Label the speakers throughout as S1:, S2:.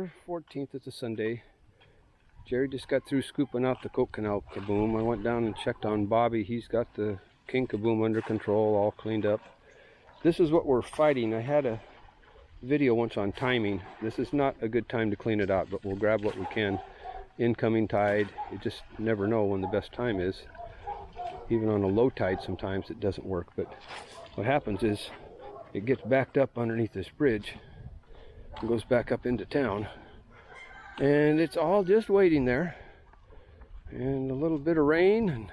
S1: November 14th, it's a Sunday. Jerry just got through scooping out the Coke Canal Kaboom. I went down and checked on Bobby. He's got the King Kaboom under control, all cleaned up. This is what we're fighting. I had a video once on timing. This is not a good time to clean it out, but we'll grab what we can. Incoming tide, you just never know when the best time is. Even on a low tide sometimes it doesn't work, but what happens is it gets backed up underneath this bridge and goes back up into town, and it's all just waiting there, and a little bit of rain and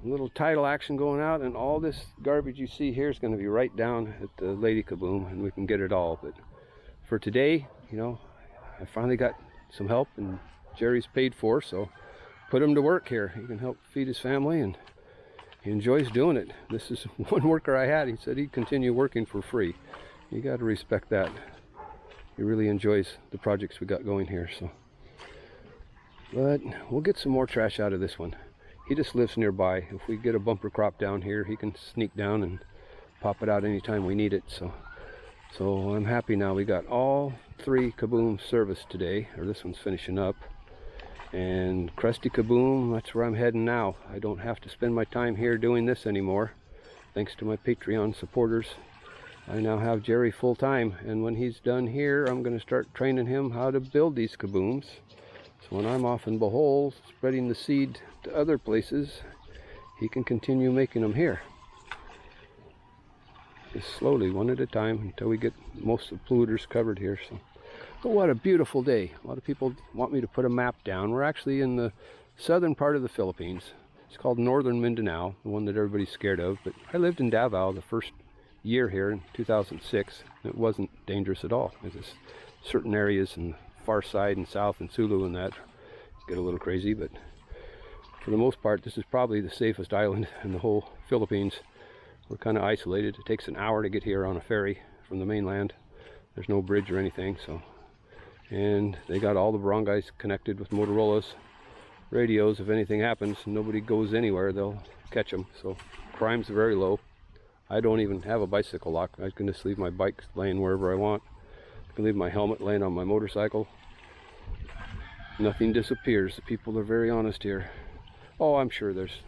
S1: a little tidal action going out, and all this garbage you see here is going to be right down at the Lady Kaboom, and we can get it all. But for today, you know, I finally got some help, and Jerry's paid for, so put him to work here. He can help feed his family, and he enjoys doing it. This is one worker I had. He said he'd continue working for free. You got to respect that. He really enjoys the projects we got going here. So, but we'll get some more trash out of this one. He just lives nearby. If we get a bumper crop down here, he can sneak down and pop it out anytime we need it. So I'm happy now. We got all 3 Kaboom serviced today, or this one's finishing up. And Krusty Kaboom, that's where I'm heading now. I don't have to spend my time here doing this anymore. Thanks to my Patreon supporters, I now have Jerry full time, and when he's done here, I'm going to start training him how to build these kabooms. So when I'm off in Bohol, spreading the seed to other places, he can continue making them here. Just slowly, one at a time, until we get most of the polluters covered here. So, but what a beautiful day. A lot of people want me to put a map down. We're actually in the southern part of the Philippines. It's called Northern Mindanao, the one that everybody's scared of. But I lived in Davao the first year here in 2006. It wasn't dangerous at all. There's just certain areas in the far side and south and Sulu and that get a little crazy, but for the most part this is probably the safest island in the whole Philippines. We're kind of isolated. It takes an hour to get here on a ferry from the mainland. There's no bridge or anything, so, and they got all the barangays connected with Motorola's radios. If anything happens, nobody goes anywhere, they'll catch them. So crime's very low. I don't even have a bicycle lock. I can just leave my bike laying wherever I want. I can leave my helmet laying on my motorcycle. Nothing disappears. The people are very honest here. Oh, I'm sure there's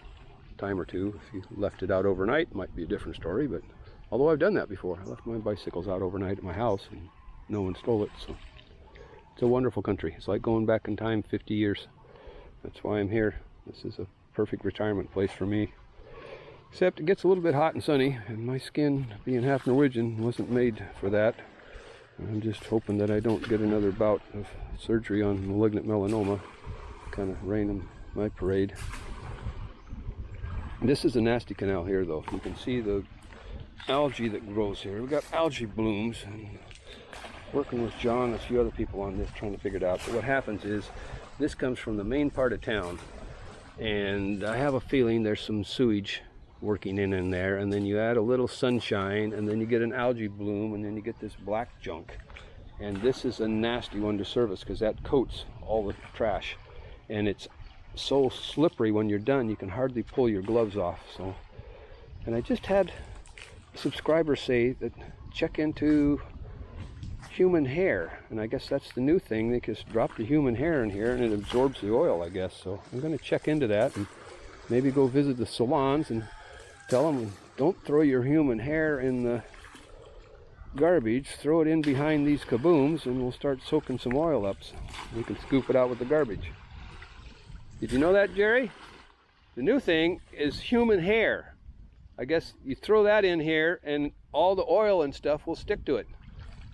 S1: a time or two. If you left it out overnight, it might be a different story, but although I've done that before. I left my bicycles out overnight at my house and no one stole it. So it's a wonderful country. It's like going back in time 50 years. That's why I'm here. This is a perfect retirement place for me. Except it gets a little bit hot and sunny, and my skin, being half Norwegian, wasn't made for that. I'm just hoping that I don't get another bout of surgery on malignant melanoma. Kind of rain on my parade. This is a nasty canal here, though. You can see the algae that grows here. We've got algae blooms, and working with John and a few other people on this, trying to figure it out. But what happens is, this comes from the main part of town, and I have a feeling there's some sewage working in there, and then you add a little sunshine, and then you get an algae bloom, and then you get this black junk. And this is a nasty one to service because that coats all the trash, and it's so slippery when you're done you can hardly pull your gloves off. So, and I just had a subscriber say that check into human hair, and I guess that's the new thing. They just drop the human hair in here and it absorbs the oil, I guess. So I'm going to check into that and maybe go visit the salons and tell them, don't throw your human hair in the garbage, throw it in behind these kabooms, and we'll start soaking some oil up so we can scoop it out with the garbage. Did you know that, Jerry? The new thing is human hair. I guess you throw that in here and all the oil and stuff will stick to it,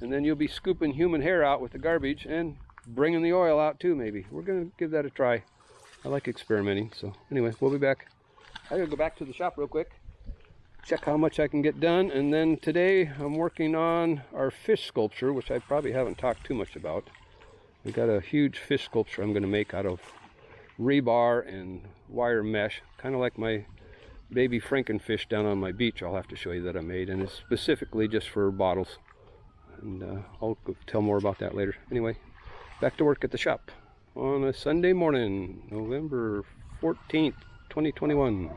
S1: and then you'll be scooping human hair out with the garbage and bringing the oil out too. Maybe we're gonna give that a try. I like experimenting. So anyway, we'll be back. I gotta go back to the shop real quick, check how much I can get done, and then today I'm working on our fish sculpture, which I probably haven't talked too much about. We got a huge fish sculpture I'm going to make out of rebar and wire mesh, kind of like my baby Frankenfish down on my beach. I'll have to show you that I made, and it's specifically just for bottles, and I'll tell more about that later. Anyway, back to work at the shop on a Sunday morning, November 14th, 2021.